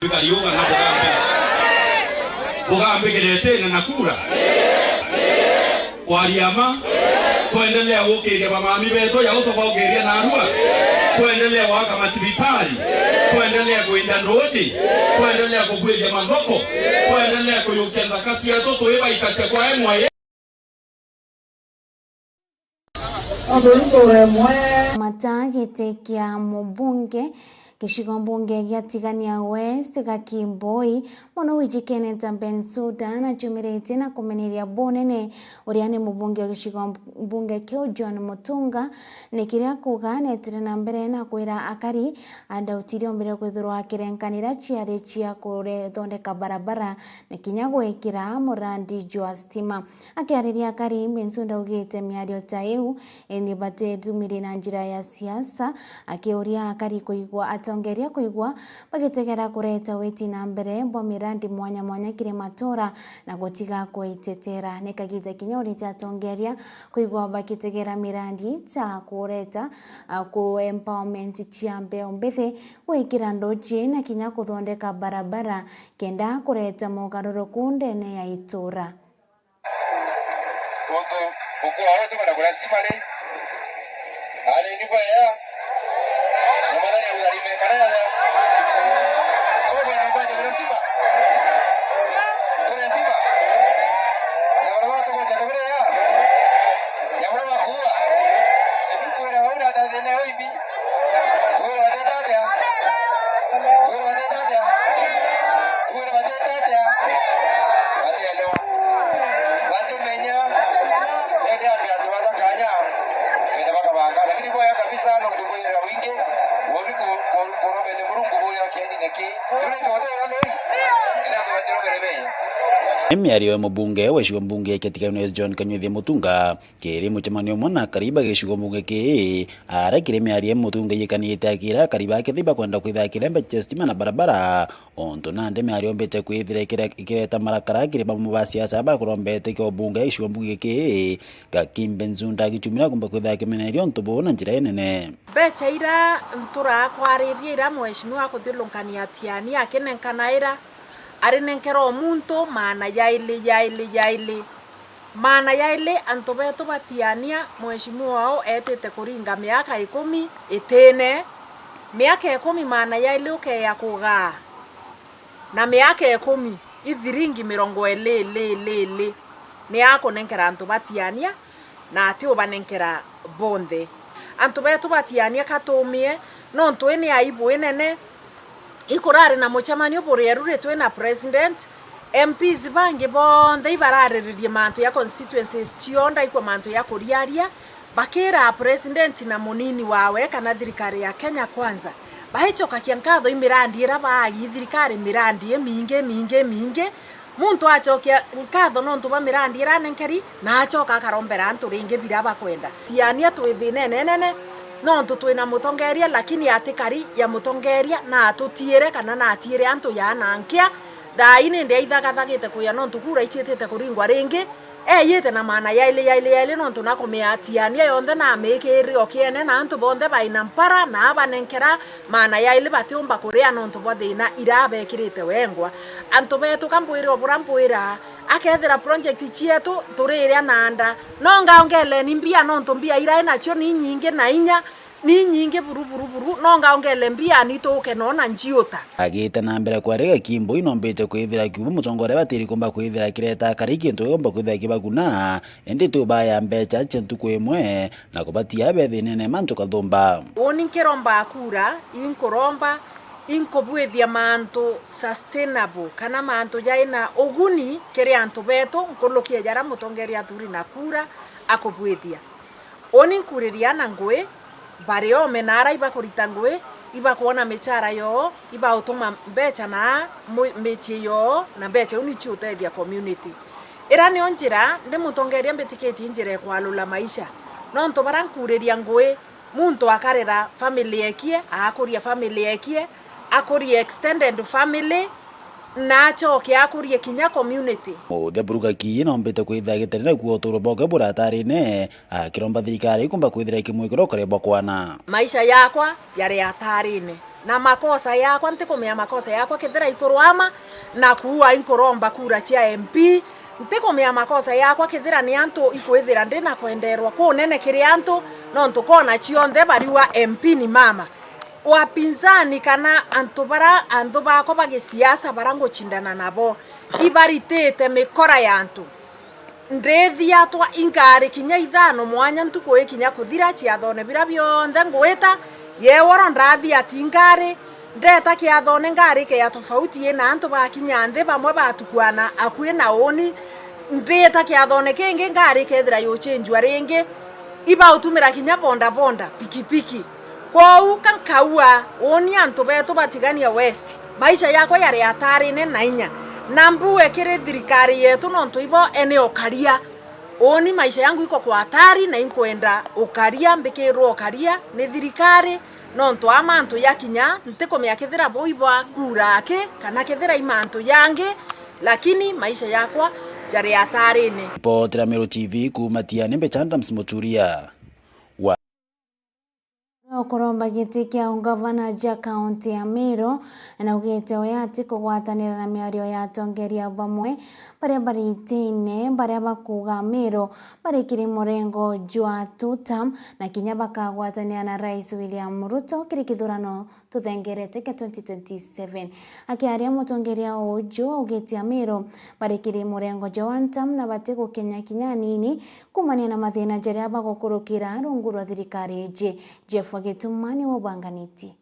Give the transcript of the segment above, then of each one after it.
Tukaliuka na Mugambe gelete na kura. Waliama kuendelea wokeria mamami beto ya uto wokeria na arua. Kuendelea waka masibitari. Kuendelea kuenda ndodi. Kuendelea kubuja mazoko. Kuendelea kuyukenda kasi ya toto eba ikacha kwa emwa. Matagite kia mubunge gicigo mbunge gia Tigania West Gakimboi mono wijikene Tamben Sudan ajumirite na kumeneria bonene uria ni mubunge gicigo mbunge kio John Mutunga nikiria kuganetire na mbere na kwira akari andautirio mbere kwithurwa kirenkanira ciari cia kure thondeka barabara nikinya gwikira murandi jwa stima akiariria akari Bensunda ugite miario ta iu eni bate dumire na njira ya siasa akiuria akari kuigwa atongeria kuigwa bagitegera kureta weti na mbere bo mirandi mwanya mwanya kire matora na gotiga kuitetera nekagithe kinyori cha atongeria kuigwa bagitegera mirandi ta kureta ku empowerment chiambe ombethe wikira ndoji na kinya kuthondeka barabara kenda kureta mugaruruku ndene ya itura Huko wote wanakula stimani. Ali ni kwa ya. Na maana ya udalime kana ya. Kama kwa namba ya kula stima. Kuna stima. Na wala watu kwa tatabira ya. Ya wala huwa. Hebu tuwe na hata tena hivi. Tuwe na dada ya. Tuwe na dada ya. Tuwe na dada ya. Hadi leo. Watu menya Miario mubunge wa gicigo mbunge kia Tigania West John Kanyuthi Mutunga kiri mucemanio mwana kariba gicigo mbunge ki arekire miario Mutunga yikanite akira kariba kithiba kwenda kwithakira mbeca stima na barabara onto nande miario mbeca kwithira ikireta marakara kiriba mu siasa bara kurombete kio mbunge gicigo mbunge ki Gakimbe Nzunda gichumira kumba kwithakira miario ntubo na njira nene mbeca ira ntura kwariria ira mweshimiwa kuthilungania tiani akenenkana ira arinenkero omuntu maana yaile maana yaile antobeto batiania mweshimiwa wao etete kuringa miaka 10 itene miaka 10 maana yaile ukeya kuga na miaka 10 ithiringi mirongo ele ni yako nenkera antobatiania na ati obanenkera bonde antobeto batiania katumie no ntweni aibu enene ikurare na muchamanio buriarure twena president MPs bange bonde ibarariririe manto ya constituencies chionda iko manto ya kuriaria bakira president na munini wawe kana thirikari ya Kenya kwanza bahechoka kiankatho imirandi ira baagi thirikari mirandi minge muntu achokia nkatho no ntuba mirandi ira nenkeri na achoka akarombera antu ringe biraba kwenda tiania twithine nene no twina mutongeria lakini atikari ya mutongeria na atutiere kana na atiere antu ya nankia thaini ndi aithagathagite kuya no tukura ichitete kuringwa ringi yete na maana yaile no tunakomeatiania yonde na mekeri okiene na antu bonde baina mpara na abanenkera maana yaile batiumba kuria no ntubothina irabe kirite wengwa antu betu kambwire oburambuira akethira project chietu turiria nanda no ngaongele ni mbia no ntumbia ira nacho ni nyinge na inya ni nyinge buru no ngaongele mbia ni toke no na njiota agite na mbere kwa rega kimbo inombeje kwithira kibu mutongore batiri kumba kwithira kireta kariki ntu kumba kwithira kibaguna ende tu baya mbecha chentu kwemwe na kubatia bethe nene manto kathomba oni nkiromba akura inkoromba inkobwethia manto sustainable kana manto jaina oguni kere anto beto nkolokia jara mutongeria thuri na kura akobwethia oni nkuriria na ngwe bareo menara iba kurita ngwe iba kuona mechara yo iba utuma mbecha na mechi yo na mbecha unichutethia community irani onjira ndi mutongeria mbetiketi njire kwalula maisha no nto barankuriria ngwe muntu akarera family ekie akuria family ekie akuria extended family na choke akurie kinya community the buruga ki no mbete kwithagite na kuo turoboga buratari ne kiromba thirikari kumba kwithira kimwe kirokore bokwana maisha yakwa yare atarine na makosa yakwa ntikumia makosa yakwa kithira ikurwama na kuua inkuromba kura cia MP ntikumia makosa yakwa kithira ni antu ikwithira ndina kwenderwa kunene kiri antu no ntukona cionthe bariwa MP ni mama wapinzani kana antu bako bagisiasa barango chindana nabo ibaritete mikora ya antu ndethi atwa ingari kinya ithano mwanya ntuko ikinya kuthira ciathone bira bionthe ngwita yeworo ndathi atingari ndeta kiathone ngari ke ya tofauti ina antu bakinya nthi bamwe batukwana akuye na oni ndeta kiathone kenge ngari kethira yo chenjwa ringi iba utumira kinya bonda pikipiki kwau kankaua oni antu betu batigania west maisha yako yari atari ne nainya nambu ekire thirikari yetu nontu ibo ene okaria oni maisha yangu iko kwa hatari na inkwenda okaria mbikirwo okaria ni thirikari nontu amantu yakinya ntikomya kithira boiba kurake kana kithira imantu yange lakini maisha yakwa yari hatari ne Potera Meru TV kumatia nembe chanda msimoturia Okoromba giti kia ungavana ja kaunti ya Meru na ugete oyati kugwatanira na miario ya atongeria bamwe baria baritine baria bakuga Meru barikiri murengo jwa tutam na kinya bakagwatanira na Rais William Ruto kiri kithurano tuthengerete ke 2027 akiaria mutongeria ujo ugete ya Meru barikiri murengo jwa tutam na batego Kenya kinya nini kumania na mathina jaria bagukurukira rungu rwa thirikari Jeff Gitumani wabanganiti.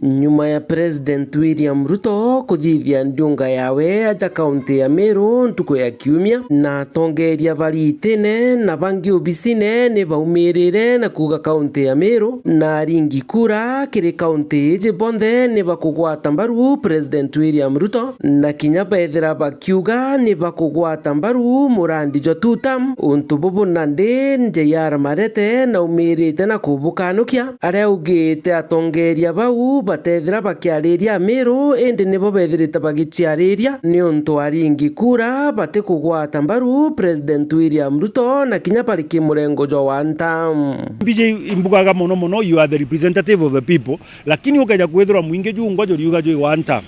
Nyuma ya President William Ruto kuthithia ndunga yawe aja kaunti ya Meru ntuko ya kiumia na tongeria baritine na bangi obisine ne baumirire na kuga kaunti ya Meru na ringi kura kiri kaunti ije bonde ne bakugwata mbaru President William Ruto na kinya bethira bakiuga ne bakugwata mbaru murandi jo tutam untu bubu nande nje yara marete na umirite na kubukanukia aria ugite atongeria bau batethira bakiariria Meru ende nebo bethirite bagichiariria ni untu aringi kura bate kugwata mbaru President William Ruto na kinya pariki murengo jo wantam BJ imbugaga mono you are the representative of the people lakini ukaja kwethira mwinge jungwa jo liuga jo wantam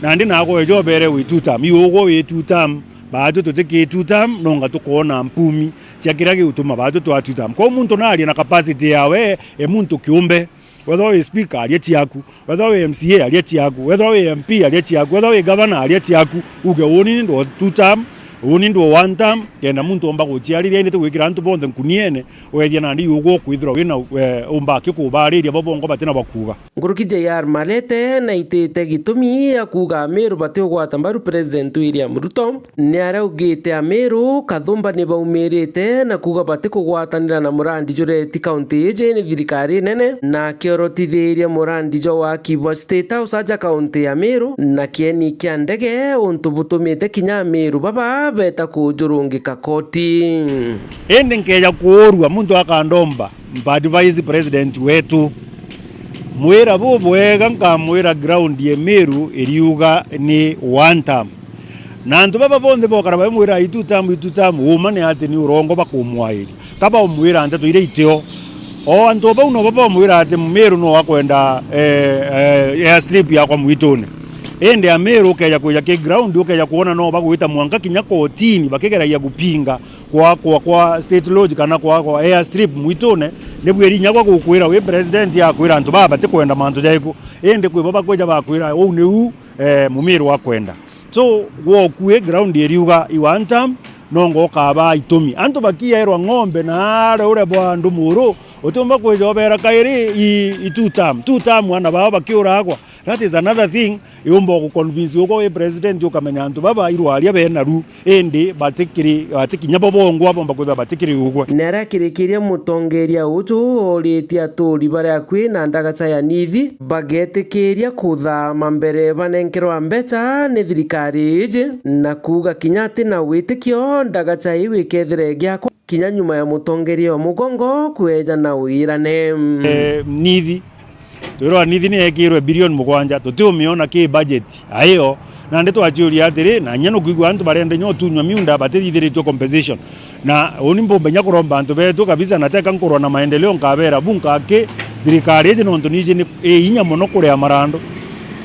na ndi nako ejo bere we tutam yugo we tutam baado tuteke tutam nonga tukona mpumi cyakirage utuma baado twa tutam ko muntu nali na capacity yawe muntu kiumbe whether we speaker alieti yaku whether we MCA alieti yaku whether we MP alieti yaku whether we governor alieti yaku uge woni ndo tutam woni ndo one term kena muntu omba gochiarire inde twikira antu bonde nkuniene wedia nandi yugo kwithira wina omba kikubariria babongo batena bakuga ngurukije yar malete na itete gitumi akuga Meru bate gwata mbaru President William Ruto ni araugite Meru kathumba ni baumirite na kuga bate kugwatanira na murandi jure ti county ije ni thirikari nene na kiorotithiria murandi jo wa Kibwa State House aja county ya Meru na kieni kia ndege untu butumite kinya Meru baba beta kujurungika koti ende nkeja kuorwa muntu akandomba mbadi vice president wetu mwera bobwega nkamwera ground ye Meru iriuga ni one term na ntu baba bonde bokara bamwera itutam umane ate ni urongo bakumwairi kaba umwera ante to ile iteo o antu baba uno baba mwera ate Meru no wakwenda airstrip yakwa mwitone ende ya Meru ukeja kuja ke ground ukeja kuona no bagwita mwanga kinya kotini bakegera ya kupinga kwa state lodge kana kwa airstrip mwitone nebweri nyakwa kukwira we president yakwira antu baba tekwenda mantu jaiko ende kwe baba kweja bakwira o neu mu Meru wakwenda so wo kuwe ground yeriuga iwantam nongo kaba itomi antu bakia erwa ng'ombe na ara ure bwandu muro otomba kweja obera kairi tutam wana baba bakiura akwa. That is another thing yombo ku convince yoko we president yokamenya antu baba irwaria benaru ende batikiri atikinya babongo abomba kuza batikiri ugwa nera kirikiria mutongeria utu oritia turi baria kwina ndagacha ya nithi bagetikiria kutha mambere banenkerwa mbeca ni thirikari ije na kuga kinyati na witikio ndagacha iwi kethire gyakwa kinya nyuma ya mutongeria mugongo kweja na uirane nithi twirwa nithi ni ekirwe bilioni 7 tutiumiona ki budget ayo na ndi twachiuria atiri na nyano kuigwa antu barenda nyo tunywa miunda batithithiritwe compensation na uni mbomenya kuromba antu betu kabisa nateka nkurwa na maendeleo nkabera bunka ke thirikari ici nontu nije ni inya muno kuria marando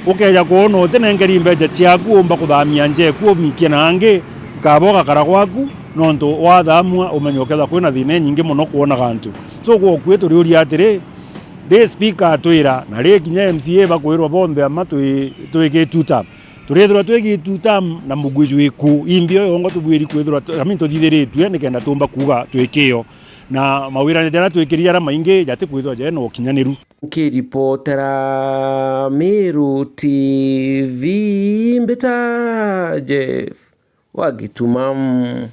ukeja kuona utenengeri mbeja ciaku umba kuthamia nje kuomikia nangi kaboga kara gwaku nontu wathamua umenyokeza kwina thine nyingi muno kuona gantu so gwo kwetu riuria atiri de speaker atwira na ri kinya MCA bakwirwa bonthe ama twigituta turethirwa twigituta na mugwiju iku imbio yongo tubwiri kwithirwa aminto thithiritwe nikenda tumba kuga twikio na mawira njara twikiria ara maingi jati kwithwa je no kinyaniru kiripotera Meru TV mbeta Jeff Wagitumam.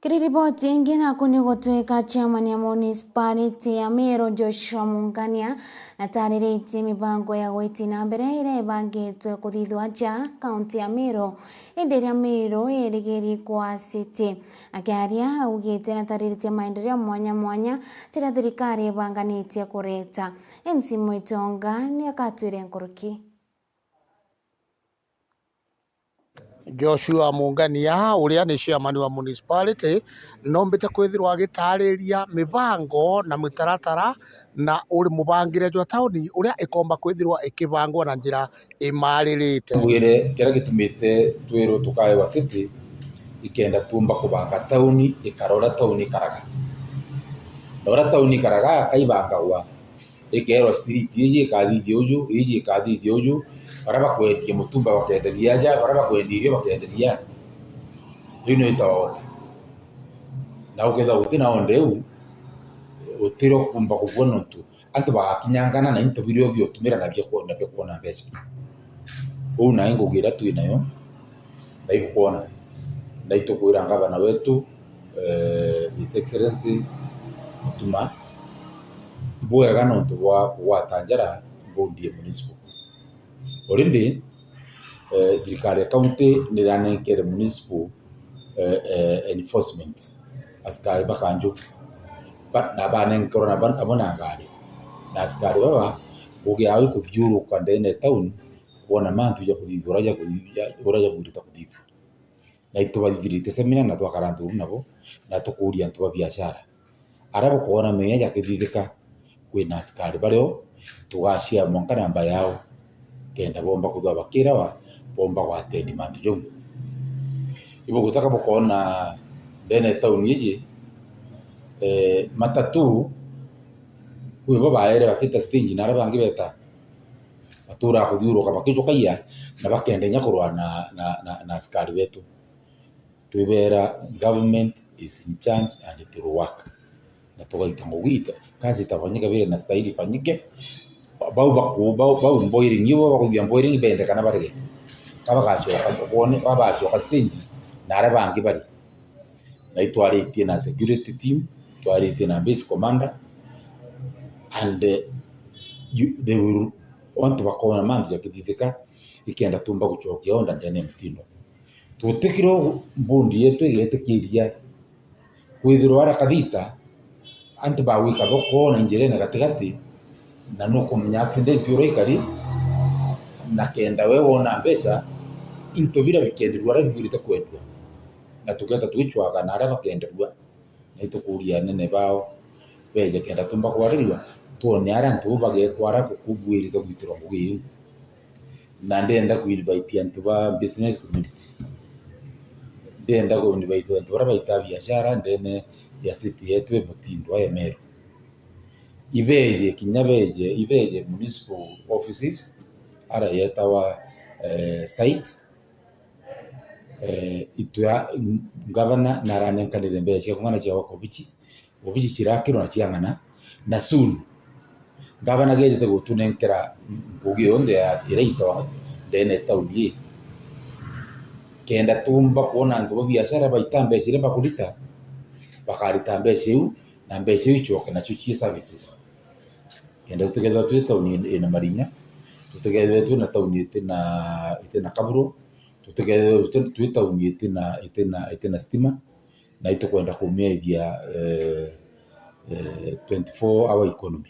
Kiripoti ingi na kuni gutwika chairman ya municipality ya Meru Joshua Mungania na taririte mibango ya gwiti na mbere ire bangitwe kuthithwa nja kaunti ya Meru indi ya Meru irigiri kwa city akiaria augite na taririte maendeleo mwanya mwanya tira thirikari banganitie kureta MC Mwitonga ni akatwire nkuruki. Joshua Mungania uria ni chairman wa municipality nombite kwithirwa agitariria mibango na mitaratara na uri mubangire jwa tauni uria ikomba kwithirwa ikibangwa na njira imaririte ngwire kira gitumite twiro tukae wa city ikenda tumba kubanga tauni ikarora tauni karaga ndora tauni karaga kaibangwa ikero street yiji kathithie uju yiji kathithie uju baraba kwendie mutumba bakenderia nja baraba kwendia bakenderia ino itaona na uketha gutina onde u utiro kumba kubona tu antu bagakinyangana na into video bio tumira na byo kuona mbeca una ingo gira tu inayo na ibu kuona na itokwira ngabana wetu His Excellency tuma boya gano to wa tanjara bondi municipal already thirikari county ni ranekere municipal enforcement askari bakanju na banen corona ban abona ngari na askari baba uge awi kuthiuru kwa ndene town wona mantu ya kuthithura ya kurita kuthithura na itubathirite semina na twakarantu nabo na tukuria ntu ba biashara arabo kuona meya ya kithithika kwina askari bareo tugashia monka namba yao kenda bomba kuthwa bakira wa bomba wa tendi mantu jongo ibo gutaka bokona ndene town yiji matatu kuibo baere batita stage na arabangi beta batura kuthiuro kama kitu kaya na bakende nyakurwa na askari betu twibera government is in charge and it will work na tugaita ngwita kazi tafanyika vile na stahili fanyike bau mboiring yibo bakuthia mboiring bende kana barige kaba gachoka kubone baba achoka stage na arabangi bari na itwarite na security team twarite na base commander and they will want to bakona manzi ya kidithika ikenda tumba guchokia onda ndene mtindo tutikiro mbundi yetu igetikiria kwithirwa ara kathita antu bawika bokona njirene gatigati na nuko mnya accident uroikari na kenda we wona mbeca into bira bikendirwa ra bibirite kwendwa na tugeta twichwaga na ara bakenderwa na itukuria nene bao beje kenda tumba kwarirwa tuone ara ntu bagekwara kukubwirite gwitiro mugiu na ndenda kuinvite antu ba business community ndenda kuinvite antu bara baita biashara ndene ya city yetu Mutindo ya Meru ibeje kinyabeje ibeje municipal offices ara yeta wa site itwa governor na ranenkanire mbeca kungana cia wakobichi obichi chirakiro na chiangana na soon governor gete gutunenkera ngugi onde ya ireito ndene tauni kenda tumba kuona ntu biashara baita mbeca ire bakulita bakarita mbeca iu na mbeca iu ichoke na chuchi services kenda tugetha tu tauni ina Marinya tutegethe tu na tauni itina Kaburo tutegethe tu tauni itina stima na itokwenda kumia 24 hour economy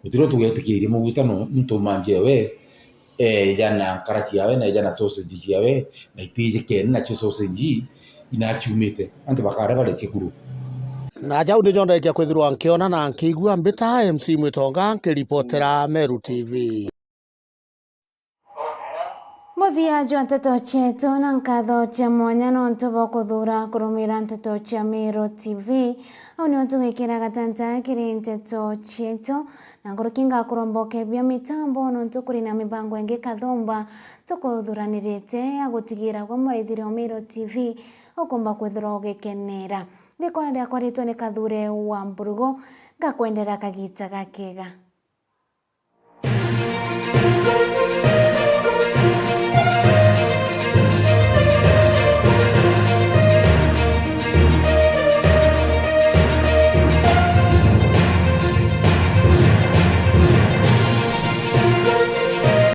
utiro tugetikirie mugutano muntu manje we jana karachi yawe na jana sausage yawe na itije ken na sausage inachumite antu bakare bale chikuru na jau nä njonda ikia kwithirwa nkiona na nkigua mbita MC Mwitonga nkiripotera Meru TV. Muthia jwa nteto chetu na nkatho cha mwanya no ntobo kuthura kurumira nteto cha Meru TV au ni watu wikira gatanta kiri nteto chetu na ngurukinga kuromboke bia mitambo no ntukuri na mibango enge kathomba tukuthuranirite agutigira kwa murithiro Meru TV ukumba kwithira ugikenera ndiko ndia kwaritwo ni Kathure wa Mburugo ngakwendera kagita gakega.